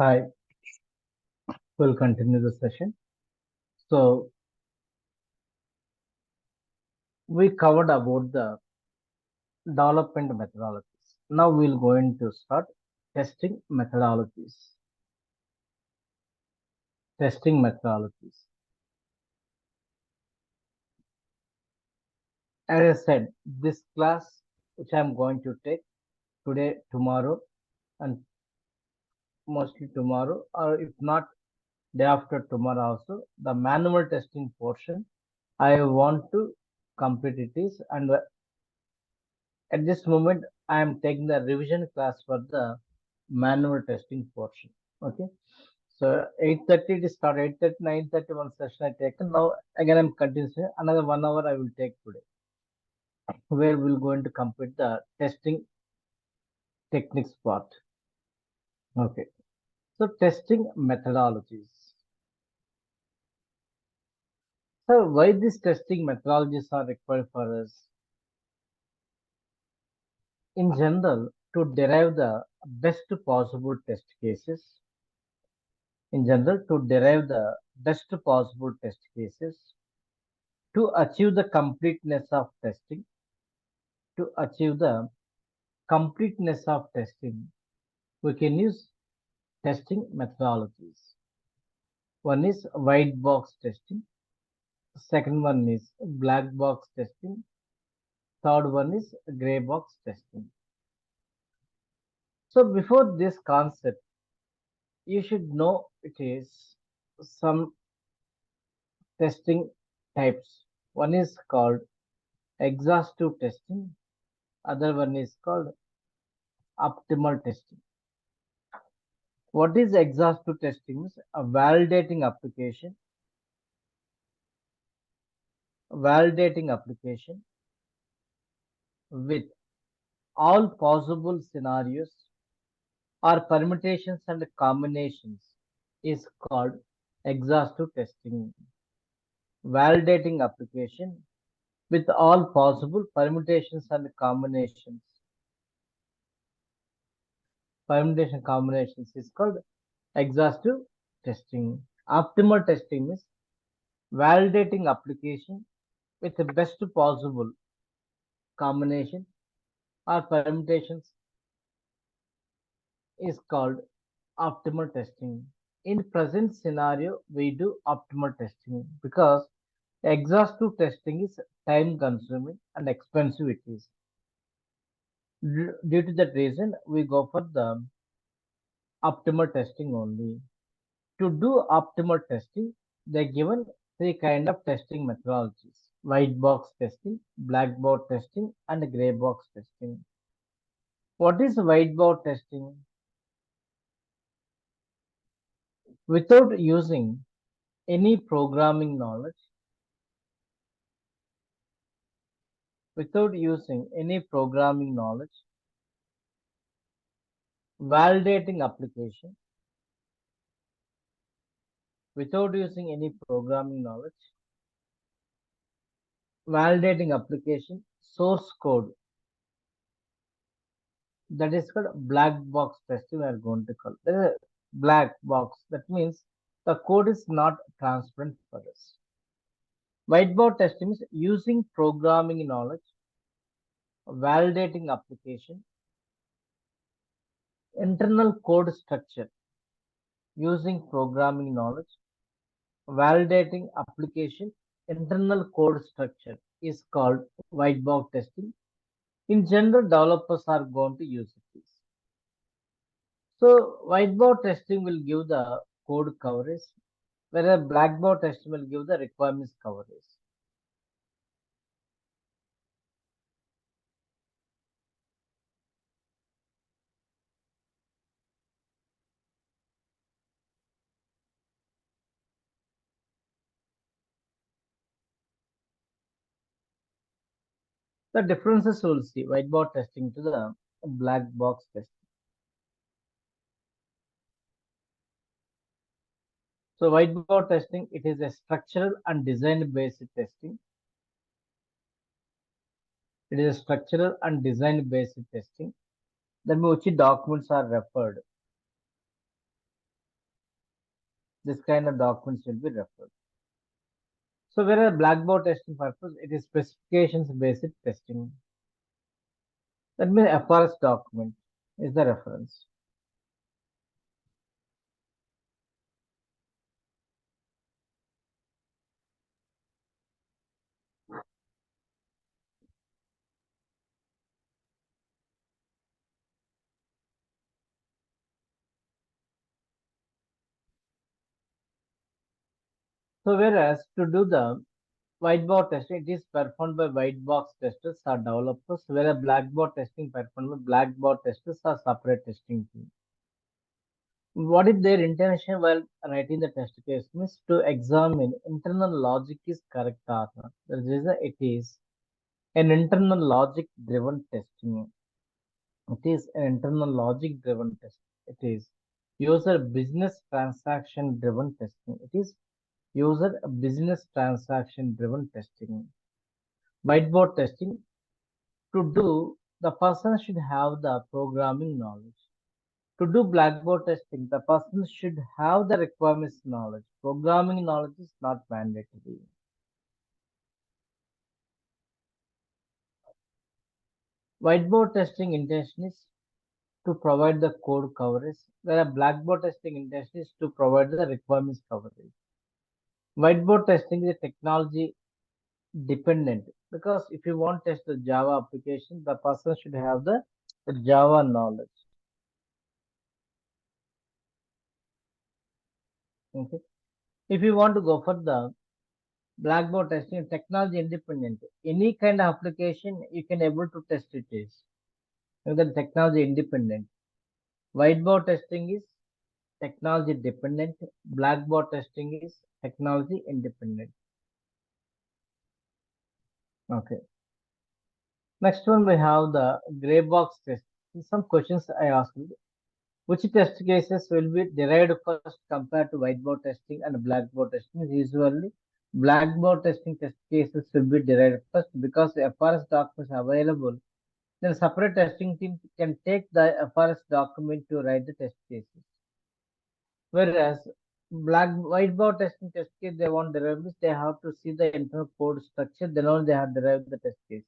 Hi, we'll continue the session. So we covered about the development methodologies. Now we'll going to start testing methodologies. Testing methodologies. As I said, this class which I'm going to take today, tomorrow, and mostly tomorrow, or if not day after tomorrow also, the manual testing portion I want to complete it is, and at this moment, I am taking the revision class for the manual testing portion. Okay. So 8:30 to start 8:30, 9:30 one session I taken. Now again I'm continuing another 1 hour I will take today, where we'll going to complete the testing techniques part. Okay. So testing methodologies. So why these testing methodologies are required for us? In general, to derive the best possible test cases. In general, to derive the best possible test cases, to achieve the completeness of testing, to achieve the completeness of testing, we can use testing methodologies. One is white box testing, second one is black box testing, third one is gray box testing. So before this concept, you should know it is some testing types. One is called exhaustive testing, other one is called optimal testing. What is exhaustive testing? Is a validating application with all possible scenarios or permutations and combinations is called exhaustive testing. Validating application with all possible permutations and combinations is called exhaustive testing. Optimal testing is validating application with the best possible combination or permutations is called optimal testing. In present scenario, we do optimal testing because exhaustive testing is time consuming and expensive it is. Due to that reason, we go for the optimal testing only. To do optimal testing, they are given three kind of testing methodologies: white box testing, black box testing, and gray box testing. What is white box testing? Without using any programming knowledge, without using any programming knowledge, validating application, without using any programming knowledge, validating application, source code, that is called black box testing. We are going to call the black box. That means the code is not transparent for us. Whiteboard testing is using programming knowledge, validating application, internal code structure, using programming knowledge, validating application, internal code structure is called white box testing. In general, developers are going to use it. So whiteboard testing will give the code coverage, whereas blackboard testing will give the requirements coverage. The differences we'll see whiteboard testing to the black box testing. So whiteboard testing, it is a structural and design based testing. It is a structural and design based testing. That means which documents are referred. This kind of documents will be referred. So whereas blackboard testing purpose, it is specifications based testing. That means FRS document is the reference. So whereas to do the whiteboard testing, it is performed by white box testers or developers, whereas blackboard testing performed by blackboard testers or separate testing team. What is their intention while writing the test case means to examine internal logic is correct or not. The reason it is an internal logic driven testing. It is an internal logic driven test. It is user business transaction driven testing. It is user business transaction driven testing. Whiteboard testing to do the person should have the programming knowledge. To do blackboard testing, the person should have the requirements knowledge. Programming knowledge is not mandatory. Whiteboard testing intention is to provide the code coverage, whereas blackboard testing intention is to provide the requirements coverage. Whiteboard testing is technology dependent because if you want to test the Java application, the person should have the Java knowledge. Okay. If you want to go for the blackboard testing, technology independent, any kind of application you can able to test it is. The technology independent. Whiteboard testing is technology dependent. Blackboard testing is technology independent. Okay. Next one we have the gray box test. Some questions I asked you. Which test cases will be derived first compared to whiteboard testing and blackboard testing? Usually, blackboard testing test cases will be derived first because the FRS documents are available. Then separate testing team can take the FRS document to write the test cases. Whereas whiteboard testing test case they want derived means they have to see the internal code structure, then only they have derived the test cases.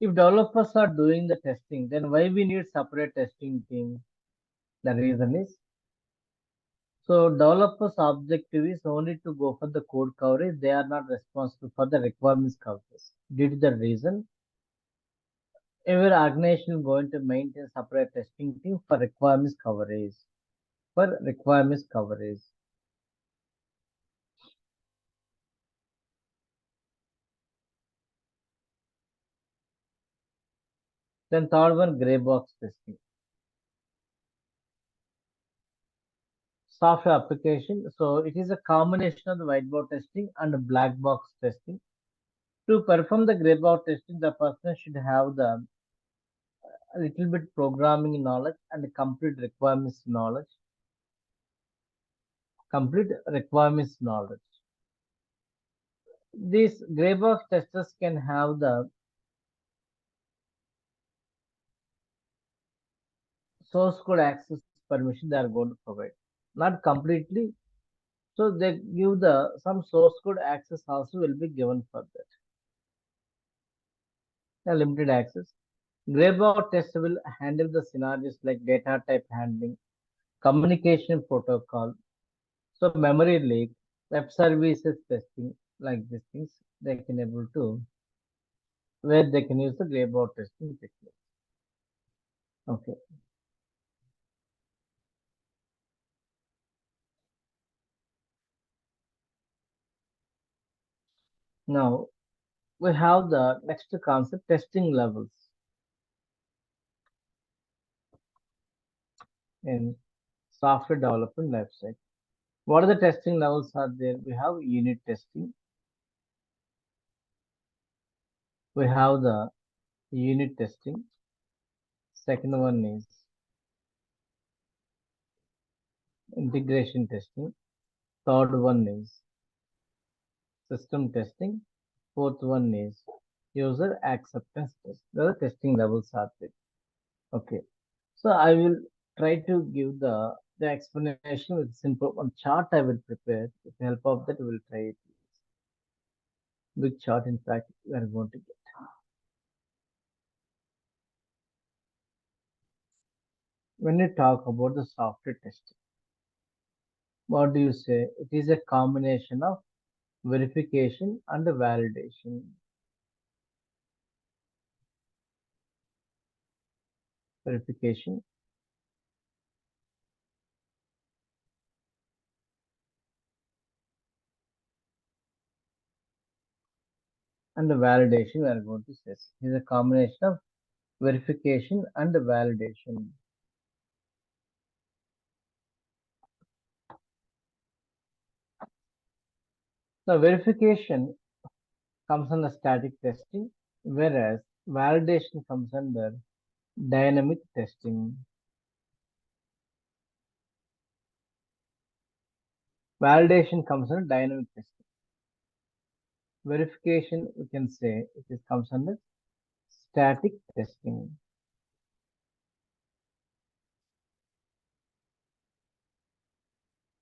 If developers are doing the testing, then why we need separate testing team? The reason is so developers' objective is only to go for the code coverage. They are not responsible for the requirements coverage. Due to the reason, every organization is going to maintain separate testing team for requirements coverage. For requirements coverage. Then third one, gray box testing. Software application. So it is a combination of the whiteboard testing and the black box testing. To perform the gray box testing, the person should have the a little bit programming knowledge and complete requirements knowledge. Complete requirements knowledge. These gray box testers can have the source code access permission they are going to provide. Not completely. So they give the some source code access also will be given for that. A limited access. Gray box test will handle the scenarios like data type handling, communication protocol, so memory leak, web services testing, like these things they can able to where they can use the gray box testing technique. Okay. Now we have the next concept testing levels. And software development lifecycle. What are the testing levels are there? We have unit testing. We have the unit testing. Second one is integration testing. Third one is system testing. Fourth one is user acceptance test. The testing levels are there. Okay. So I will try to give the explanation with simple one chart I will prepare. With the help of that, we will try it. Big chart, in fact, we are going to get. When you talk about the software testing, what do you say? It is a combination of verification and validation. Verification and validation, we are going to say. It is a combination of verification and validation. The verification comes under static testing, whereas validation comes under dynamic testing. Validation comes under dynamic testing. Verification, we can say it comes under static testing.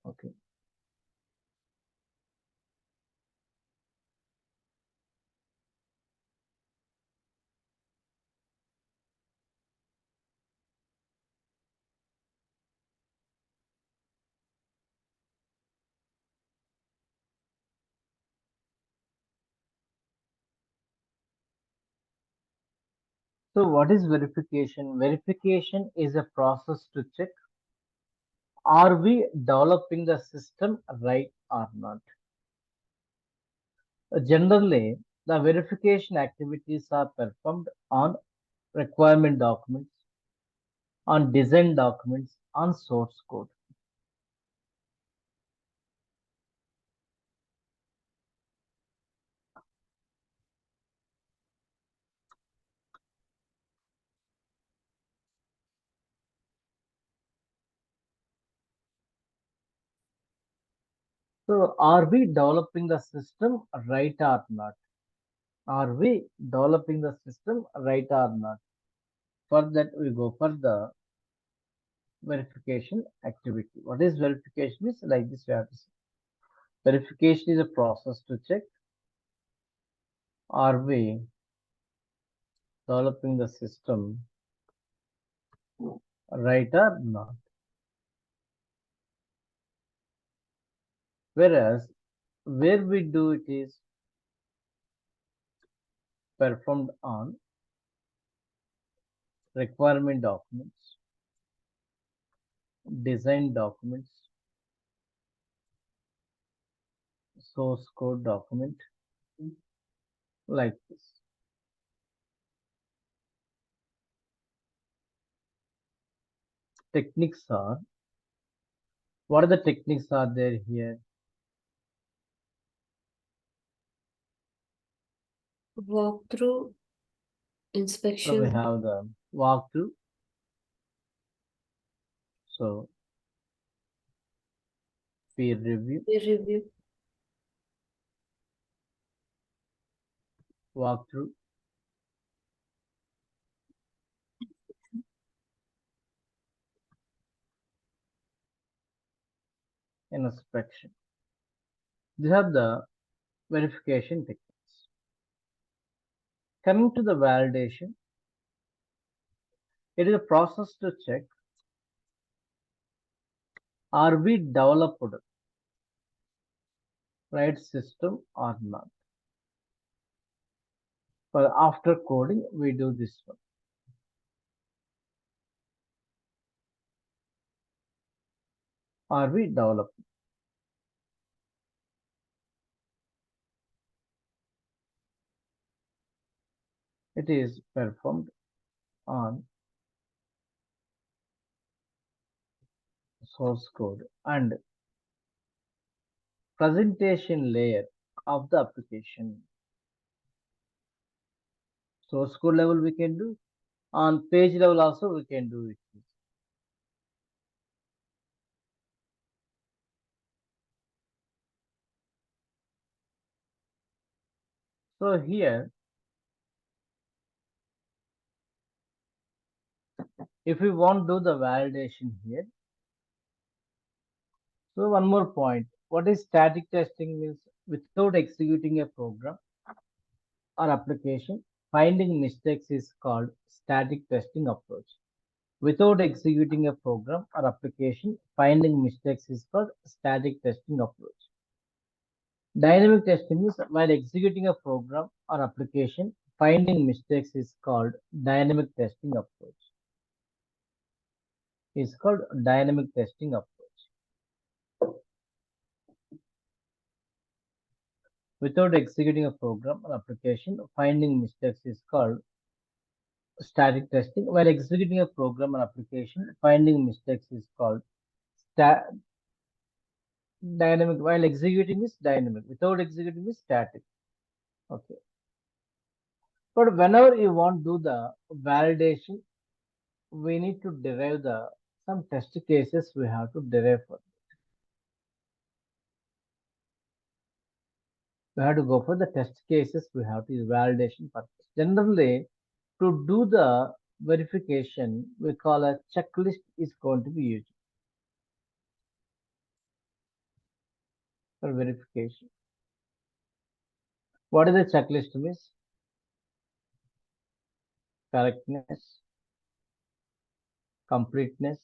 Okay. So what is verification? Verification is a process to check are we developing the system right or not. Generally, the verification activities are performed on requirement documents, on design documents, on source code. So are we developing the system right or not? Are we developing the system right or not? For that, we go for the verification activity. What is verification? Is like this. We have to say. Verification is a process to check are we developing the system right or not. Whereas where we do it is performed on requirement documents, design documents, source code document, like this. Techniques are, what are the techniques are there here? Walkthrough, So we inspection, have the walkthrough. So peer review, peer review, walkthrough, inspection. These are the verification techniques. Coming to the validation, it is a process to check are we developed right system or not. But after coding, we do this one. Are we developed? It is performed on source code and presentation layer of the application. Source code level we can do, on page level also we can do it. So here, if we want to do the validation here, so one more point. What is static testing means? Without executing a program or application, finding mistakes is called static testing approach. Without executing a program or application, finding mistakes is called static testing approach. Dynamic testing is while executing a program or application, finding mistakes is called dynamic testing approach. Is called dynamic testing approach. Without executing a program or application, finding mistakes is called static testing. While executing a program or application, finding mistakes is called dynamic. While executing is dynamic. Without executing is static. Okay. But whenever you want to do the validation, we need to derive the some test cases we have to derive for. We have to go for the test cases we have to use validation purpose. Generally, to do the verification, we call a checklist is going to be used for verification. What is the checklist means? Correctness, completeness,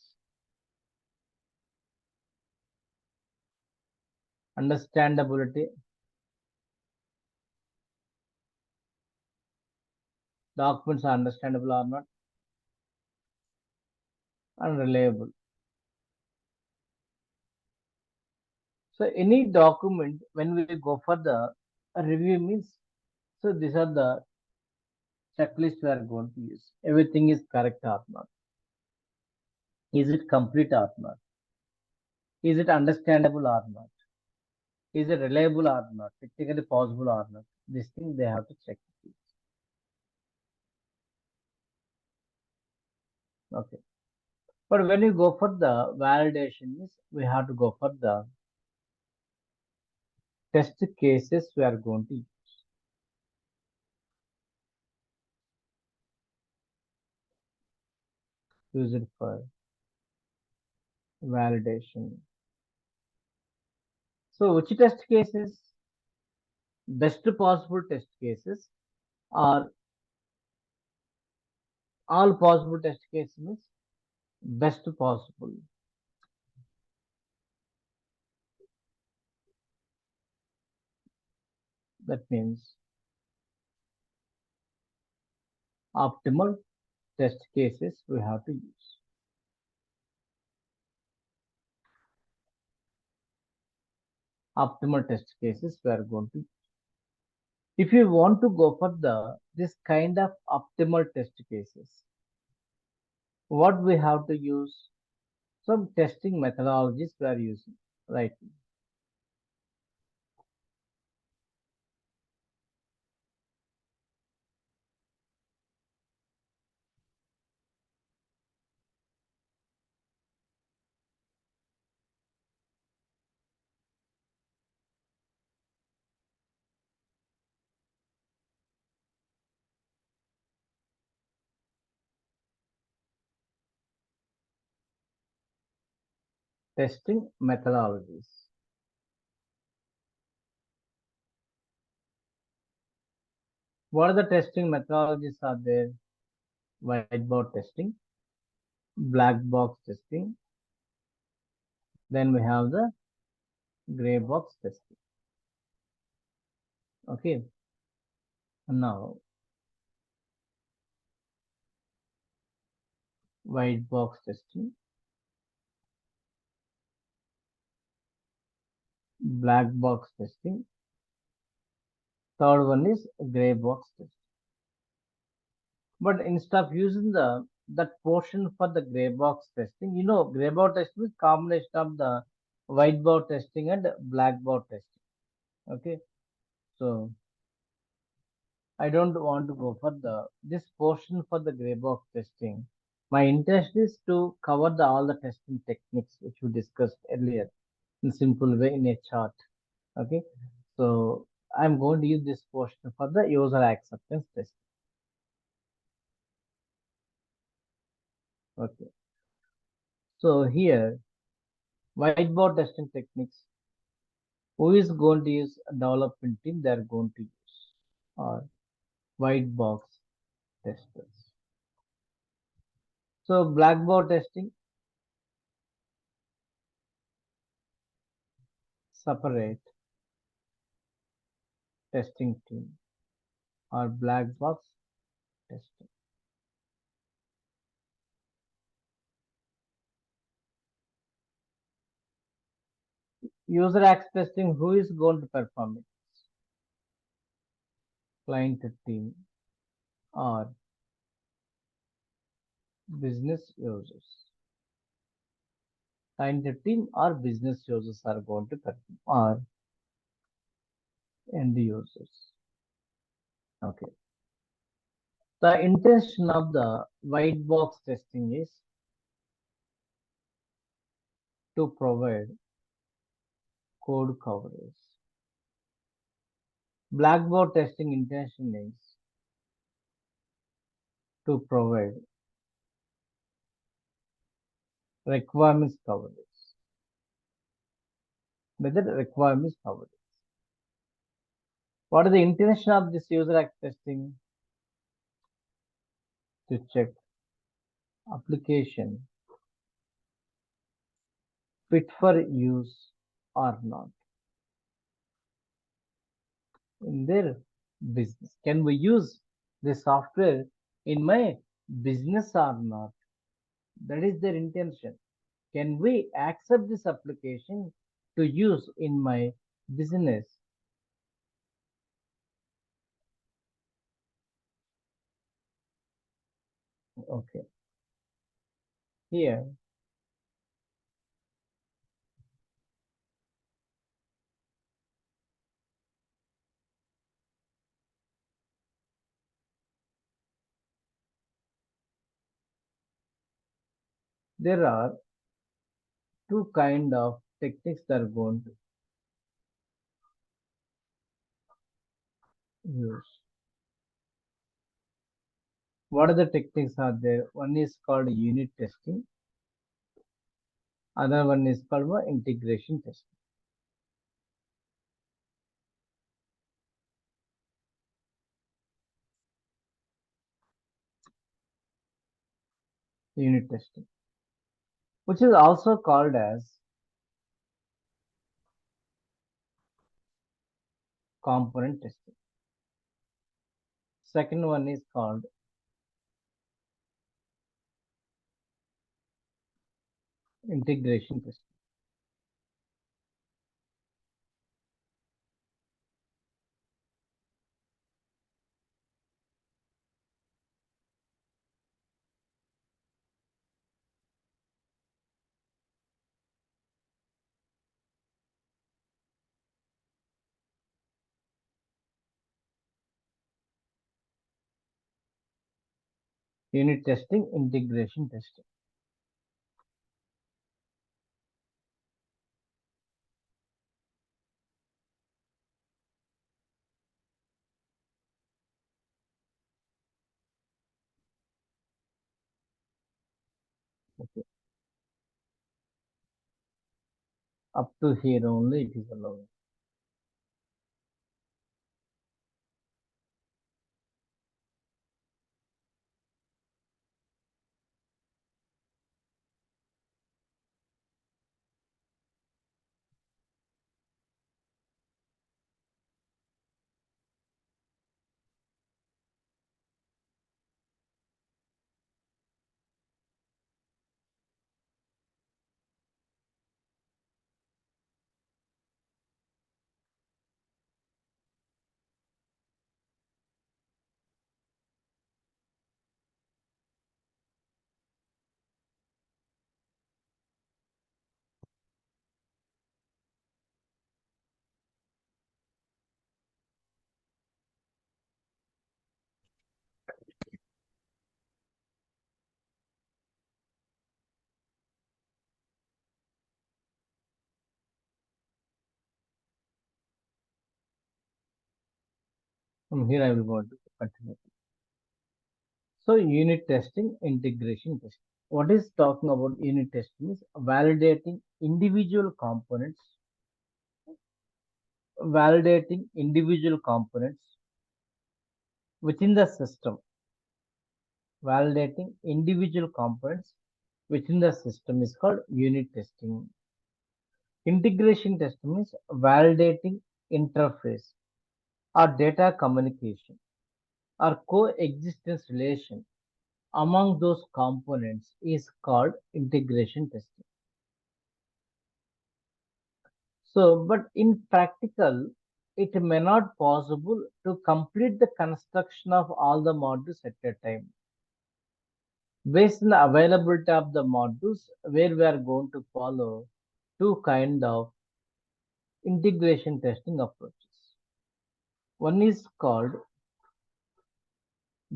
understandability, documents are understandable or not, and reliable. So any document when we go for the review means, so these are the checklist we are going to use. Everything is correct or not. Is it complete or not? Is it understandable or not? Is it reliable or not? Technically possible or not? This thing they have to check. Okay. But when you go for the validation, means we have to go for the test cases we are going to use it for validation. So which test cases? Best possible test cases or all possible test cases means best possible. That means optimal test cases we have to use. Optimal test cases we are going to. If you want to go for the this kind of optimal test cases, what we have to use? Some testing methodologies we are using, right? Testing methodologies. What are the testing methodologies are there? Whiteboard testing, black box testing, then we have the gray box testing. Okay, now white box testing, black box testing, third one is gray box testing. But instead of using the that portion for the gray box testing. You know, gray box testing is combination of the white box testing and black box testing. Okay, so I don't want to go for the this portion for the gray box testing. My interest is to cover all the testing techniques which we discussed earlier in simple way in a chart. Okay, so I'm going to use this portion for the user acceptance test. Okay, so here whiteboard testing techniques. Who is going to use a development team? They are going to use or white box testers. So blackboard testing separate testing team or black box testing. User access testing. Who is going to perform it? Client team or business users. Client team or business users are going to perform or end users. Okay. The intention of the white box testing is to provide code coverage. Blackboard testing intention is to provide requirements coverage. Whether requirements coverage. What is the intention of this user act testing? To check application fit for use or not in their business. Can we use the software in my business or not? That is their intention. Can we accept this application to use in my business? Okay. Here, there are two kind of techniques that are going to use. What are the techniques are there? One is called unit testing. Other one is called integration testing. Unit testing, which is also called as component testing. Second one is called integration testing. Unit testing, integration testing. Okay. Up to here only it is allowed. From here I will go to continue. So unit testing, integration testing. What is talking about unit testing is validating individual components within the system. Validating individual components within the system is called unit testing. Integration testing is validating interface or data communication or coexistence relation among those components is called integration testing. So, but in practical, it may not possible to complete the construction of all the modules at a time. Based on the availability of the modules, where we are going to follow two kind of integration testing approaches. One is called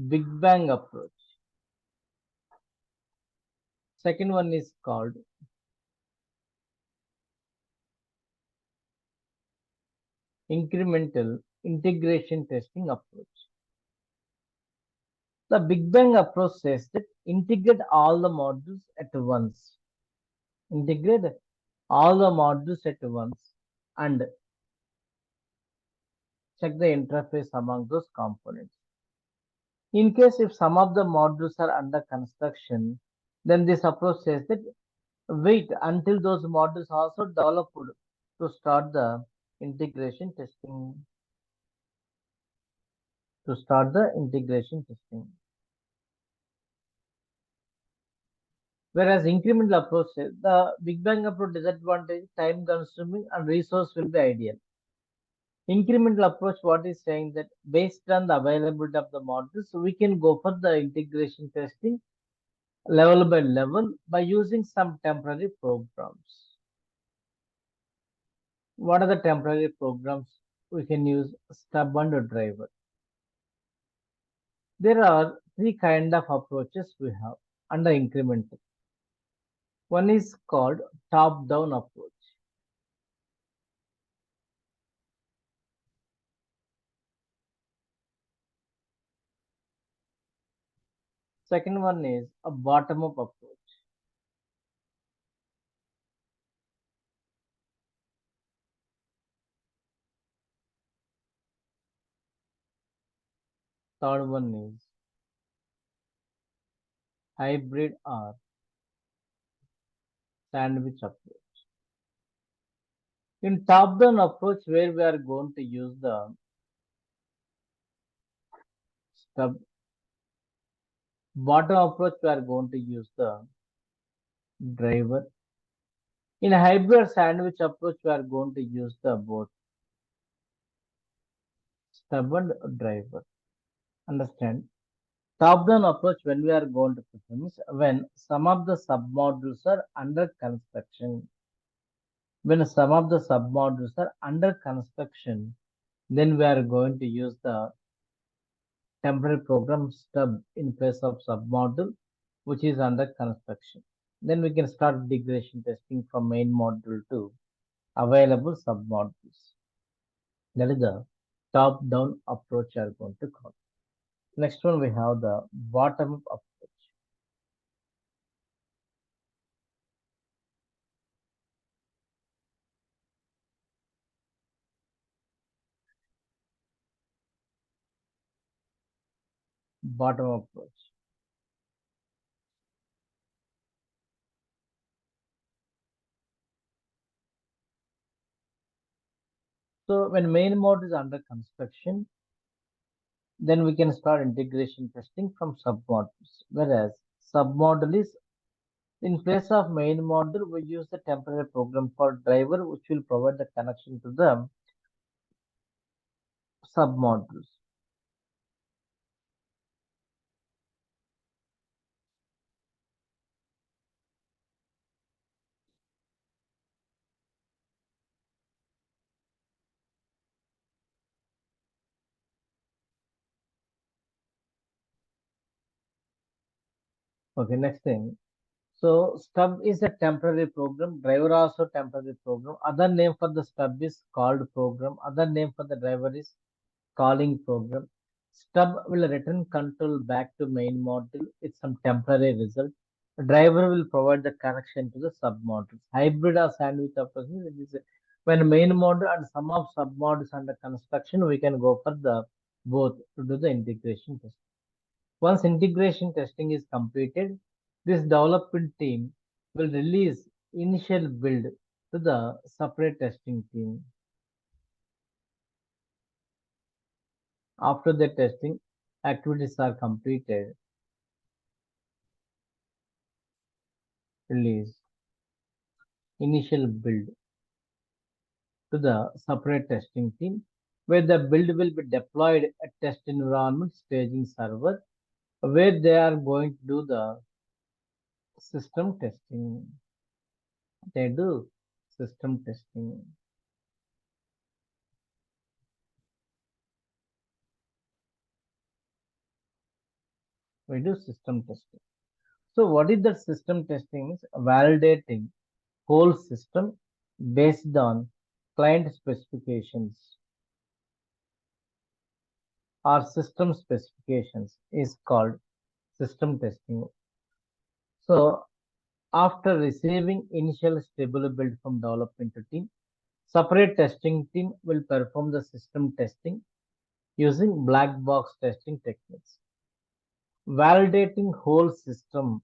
Big Bang approach. Second one is called incremental integration testing approach. The Big Bang approach says that integrate all the modules at once. Integrate all the modules at once and check the interface among those components. In case if some of the modules are under construction, then this approach says that wait until those modules also developed to start the integration testing. To start the integration testing. Whereas incremental approach says the Big Bang approach disadvantage, time consuming and resource will be ideal. Incremental approach, what is saying that based on the availability of the modules, we can go for the integration testing level by level by using some temporary programs. What are the temporary programs? We can use stub and driver. There are three kind of approaches we have under incremental. One is called top-down approach. Second one is a bottom-up approach. Third one is hybrid or sandwich approach. In top-down approach, where we are going to use the stub, bottom approach, we are going to use the driver. In hybrid sandwich approach, we are going to use the both stub and driver. Understand? Top-down approach when we are going to perform is when some of the submodules are under construction. When some of the submodules are under construction, then we are going to use the temporary program stub in place of submodule which is under construction. Then we can start integration testing from main module to available submodules. That is the top-down approach we are going to call. Next one we have the bottom-up approach. Bottom-up approach. So when main module is under construction, then we can start integration testing from submodules. Whereas submodule is in place of main module, we use the temporary program for driver, which will provide the connection to the submodules. Okay, next thing. So stub is a temporary program, driver also temporary program. Other name for the stub is called program. Other name for the driver is calling program. Stub will return control back to main module with some temporary result. The driver will provide the connection to the sub modules. Hybrid or sandwich approach is when main module and some of sub modules under construction, we can go for the both to do the integration test. Once integration testing is completed, this development team will release initial build to the separate testing team. After the testing activities are completed, release initial build to the separate testing team, where the build will be deployed at test environment staging server, where they are going to do the system testing. They do system testing. We do system testing. So what is the system testing? Is validating whole system based on client specifications or system specifications is called system testing. So after receiving initial stable build from development team, separate testing team will perform the system testing using black box testing techniques. Validating whole system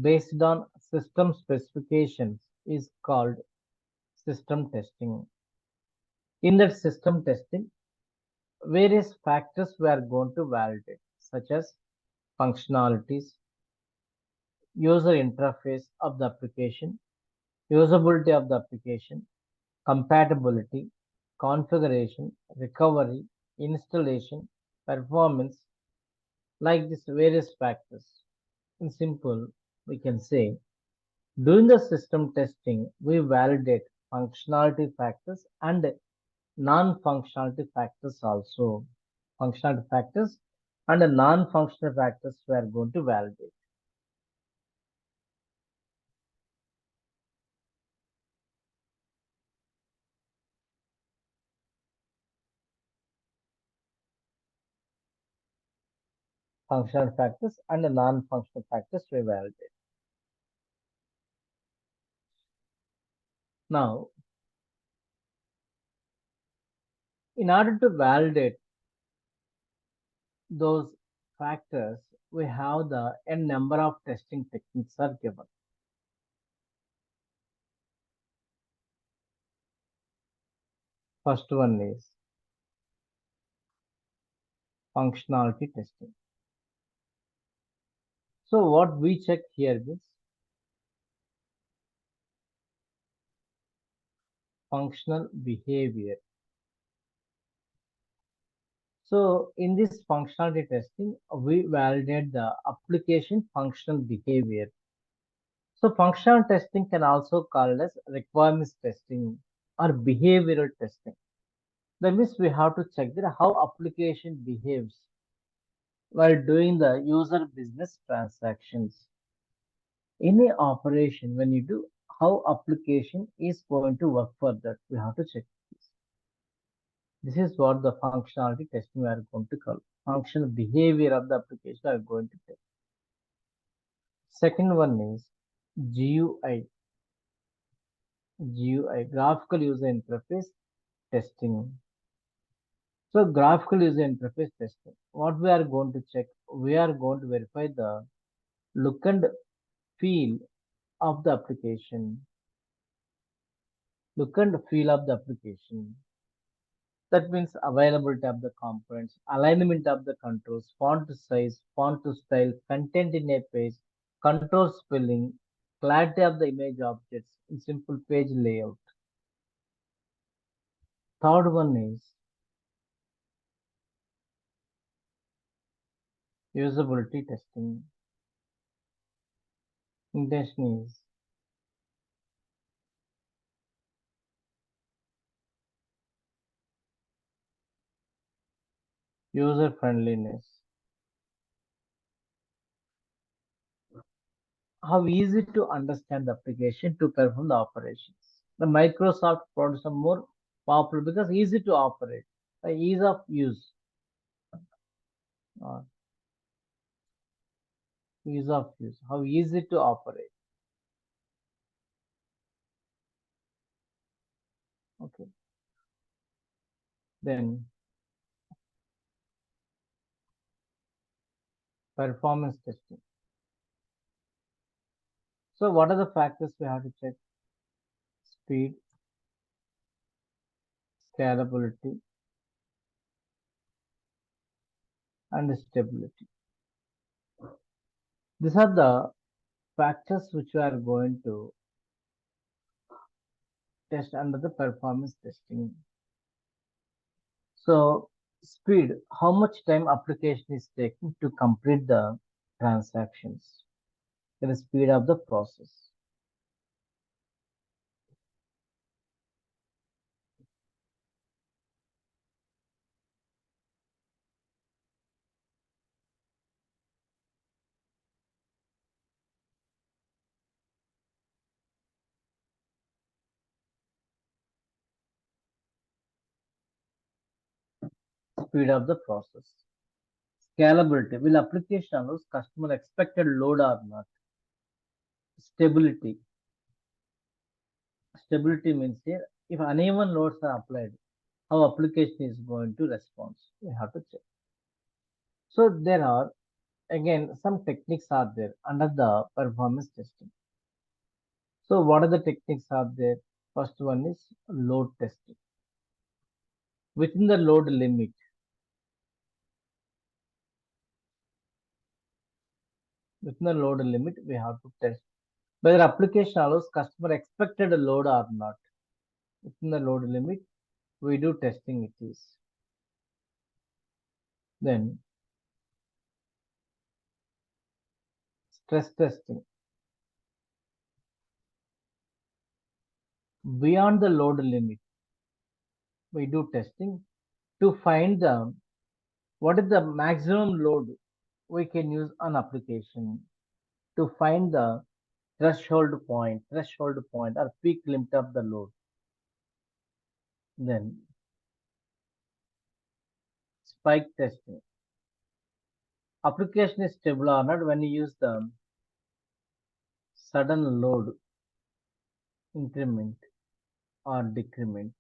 based on system specifications is called system testing. In that system testing, various factors we are going to validate, such as functionalities, user interface of the application, usability of the application, compatibility, configuration, recovery, installation, performance, like these various factors. In simple, we can say during the system testing, we validate functionality factors and non-functionality factors also. Functionality factors and the non-functional factors we are going to validate. Functional factors and the non-functional factors we validate. Now, in order to validate those factors, we have the n number of testing techniques are given. First one is functionality testing. So what we check here is functional behavior. So in this functionality testing, we validate the application functional behavior. So functional testing can also called as requirements testing or behavioral testing. That means we have to check that how application behaves while doing the user business transactions. Any operation, when you do, how application is going to work for that, we have to check this. This is what the functionality testing we are going to call. Functional behavior of the application we are going to take. Second one is GUI. GUI, graphical user interface testing. So graphical user interface testing. What we are going to check? We are going to verify the look and feel of the application. Look and feel of the application. That means availability of the components, alignment of the controls, font size, font to style, content in a page, control spelling, clarity of the image objects in simple page layout. Third one is usability testing. Intention is user friendliness. How easy to understand the application to perform the operations. The Microsoft products are more popular because easy to operate, the ease of use. or ease of use, how easy to operate. Okay. Then performance testing. So what are the factors we have to check? Speed, scalability, and stability. These are the factors which we are going to test under the performance testing. So speed, how much time application is taking to complete the transactions, the speed of the process. Speed of the process. Scalability, will application allows customer expected load or not? Stability. Stability means here, if uneven loads are applied, how application is going to respond. We have to check. So there are again some techniques are there under the performance testing. So what are the techniques are there? First one is load testing. Within the load limit, we have to test whether application allows customer expected load or not. Within the load limit, we do testing it is. Then stress testing. Beyond the load limit, we do testing to find the what is the maximum load we can use on application to find the threshold point or peak limit of the load. Then spike testing. Application is stable or not when you use the sudden load increment or decrement.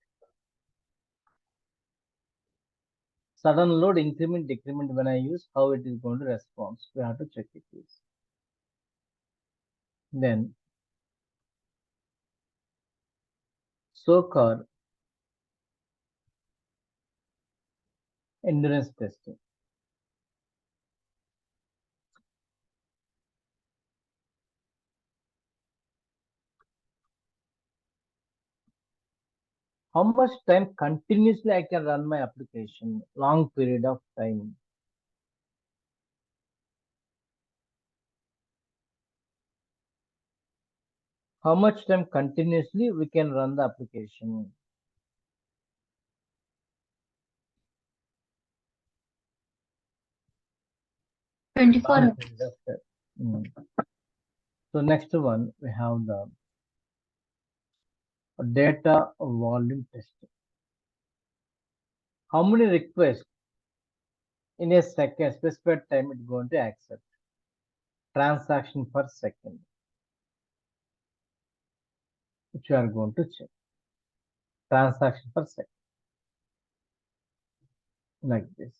Sudden load increment decrement when I use how it is going to respond. We have to check it is. Then so-called endurance testing. How much time continuously I can run my application? Long period of time. How much time continuously we can run the application? Long 24 hours. period of time. So next one we have the data volume testing. How many requests in a second specified time it's going to accept? Transaction per second, which you are going to check. Transaction per second, like this.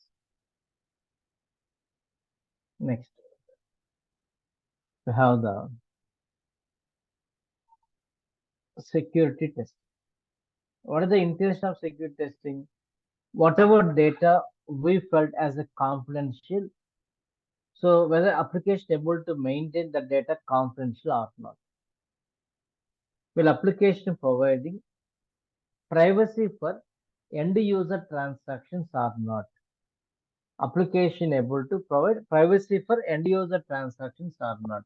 Next, we have the security testing. What is the intention of security testing? Whatever data we felt as a confidential, so whether application able to maintain the data confidential or not. Will application providing privacy for end user transactions or not? Application able to provide privacy for end user transactions or not?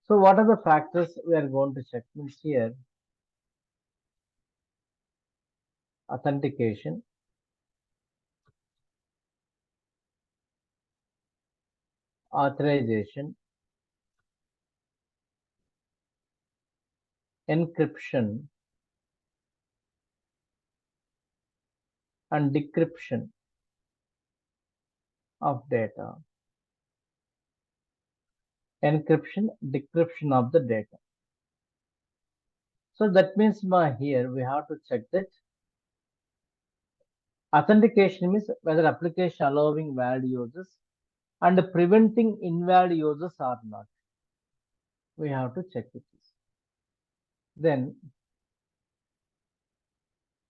So what are the factors we are going to check? Means here authentication, authorization, encryption, and decryption. of data, encryption, decryption of the data. So that means by here we have to check that authentication means whether application allowing valid users and preventing invalid users or not. We have to check it. Then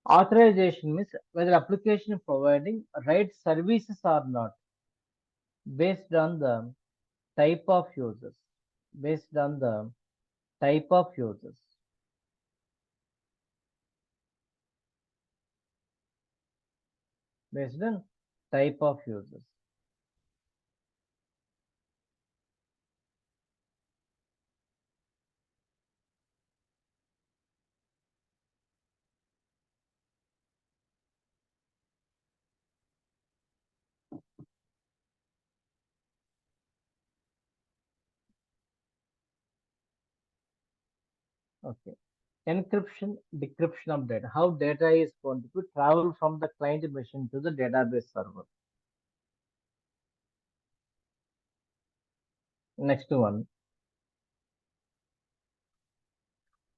authorization means whether application providing right services or not based on the type of users. Based on the type of users. Based on type of users. Okay. Encryption, decryption of data. How data is going to travel from the client machine to the database server. Next one,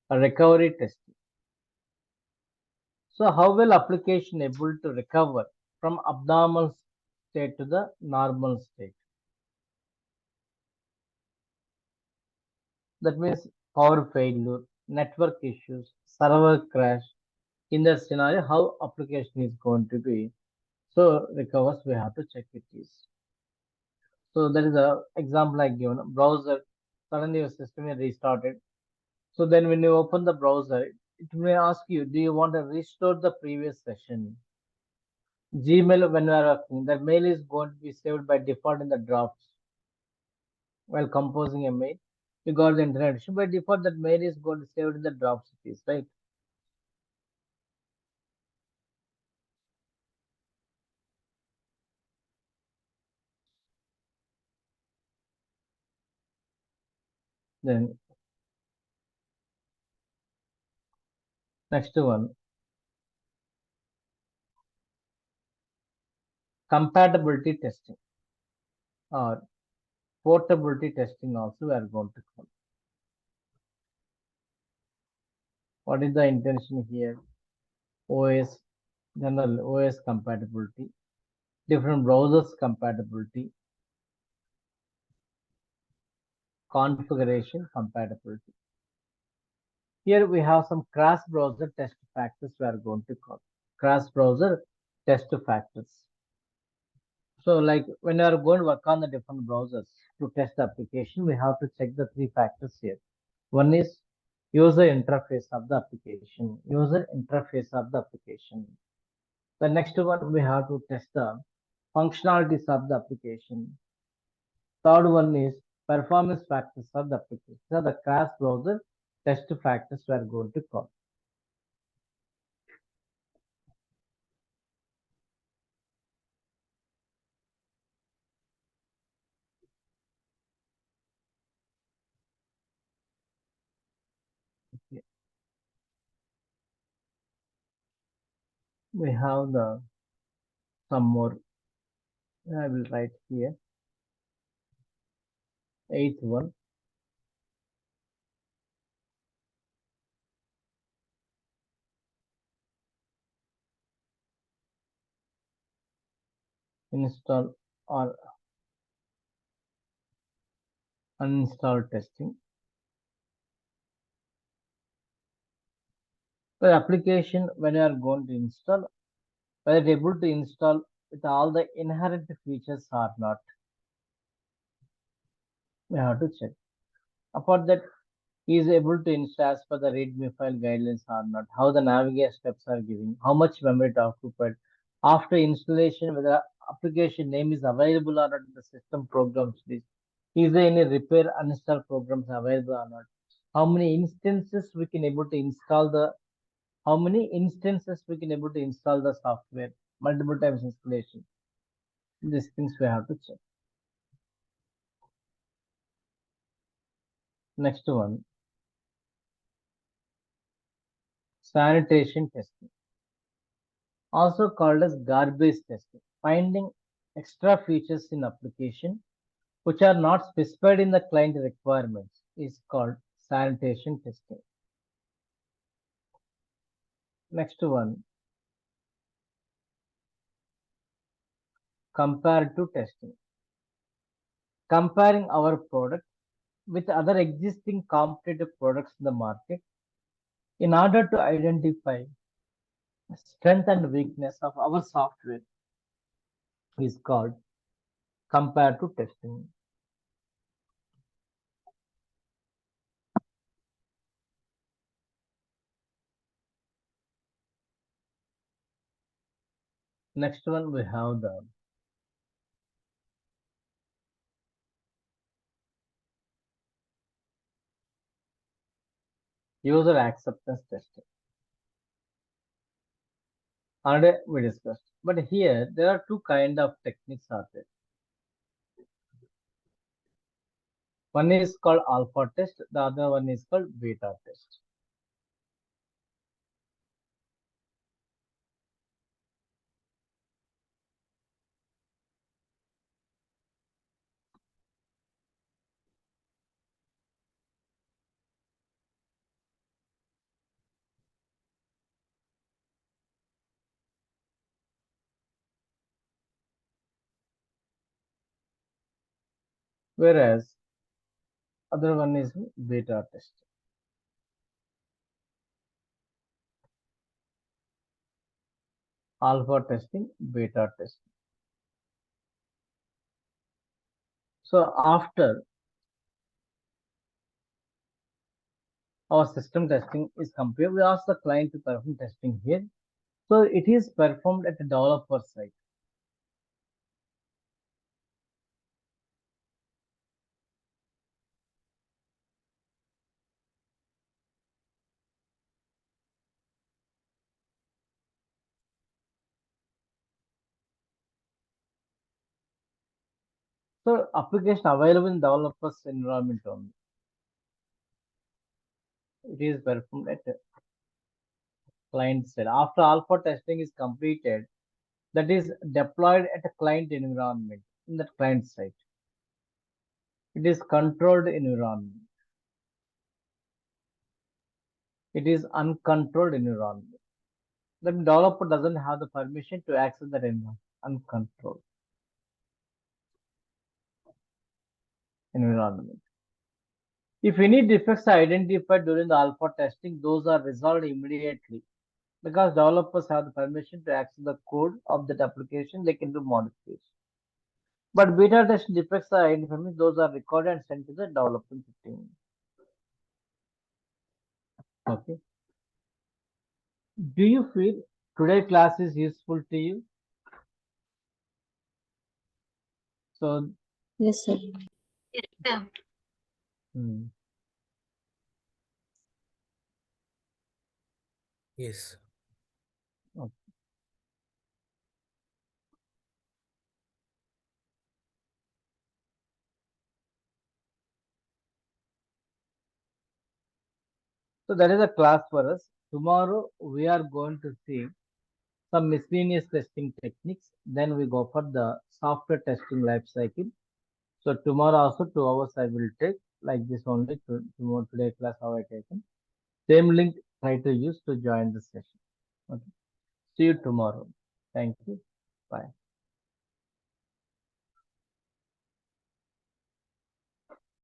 a recovery testing. So how will application able to recover from abnormal state to the normal state? That means power failure, network issues, server crash. In that scenario, how application is going to be. So recovers, we have to check it is. So there is a example I given. Browser, suddenly your system is restarted. So then when you open the browser, it may ask you, do you want to restore the previous session? Gmail, when you are working, the mail is going to be saved by default in the drafts. While composing a mail, you got the internet issue. By default, that mail is going to be saved in the drafts, it is, right? Then next one, compatibility testing or portability testing also we are going to call. What is the intention here? OS, general OS compatibility, different browsers compatibility, configuration compatibility. Here we have some cross-browser test factors we are going to call. Cross-browser test factors. So like when you are going to work on the different browsers to test the application, we have to check the three factors here. One is user interface of the application. User interface of the application. The next one we have to test the functionalities of the application. Third one is performance factors of the application. So the cross-browser test factors we are going to call. Okay. We have the some more. I will write here. Eighth one. Install or uninstall testing. The application when you are going to install, whether it able to install with all the inherent features or not, we have to check. Apart that, he is able to install as per the README file guidelines or not, how the navigate steps are giving, how much memory it occupied. After installation, whether application name is available or not in the system programs list. Is there any repair uninstall programs available or not? How many instances we can able to install the how many instances we can able to install the software, multiple times installation. These things we have to check. Next one, sanitation testing, also called as garbage testing, finding extra features in application which are not specified in the client requirements is called sanitation testing. Next one, comparative testing. Comparing our product with other existing competitive products in the market in order to identify strength and weakness of our software is called comparative testing. Next one we have the user acceptance testing. Already we discussed, but here there are two kind of techniques are there. One is called alpha test, the other one is called beta test. Whereas other one is beta test. Alpha testing, beta testing. So after our system testing is complete, we ask the client to perform testing here. So it is performed at the developer side. So application available in developer's environment only. It is performed at the client side. After alpha testing is completed, that is deployed at a client environment in that client side. It is controlled environment. It is uncontrolled environment. The developer doesn't have the permission to access that environment. Uncontrolled environment. If any defects are identified during the alpha testing, those are resolved immediately because developers have the permission to access the code of that application. They can do modifications. But beta test defects are identified; those are recorded and sent to the development team. Okay. Do you feel today class is useful to you? So, Yes, sir. hmm, Yes. okay. So that is a class for us. Tomorrow we are going to see some miscellaneous testing techniques. Then we go for the software testing life cycle. So tomorrow also 2 hours I will take like this only tomorrow today class how I taken. Same link try to use to join the session. Okay. See you tomorrow. Thank you. Bye.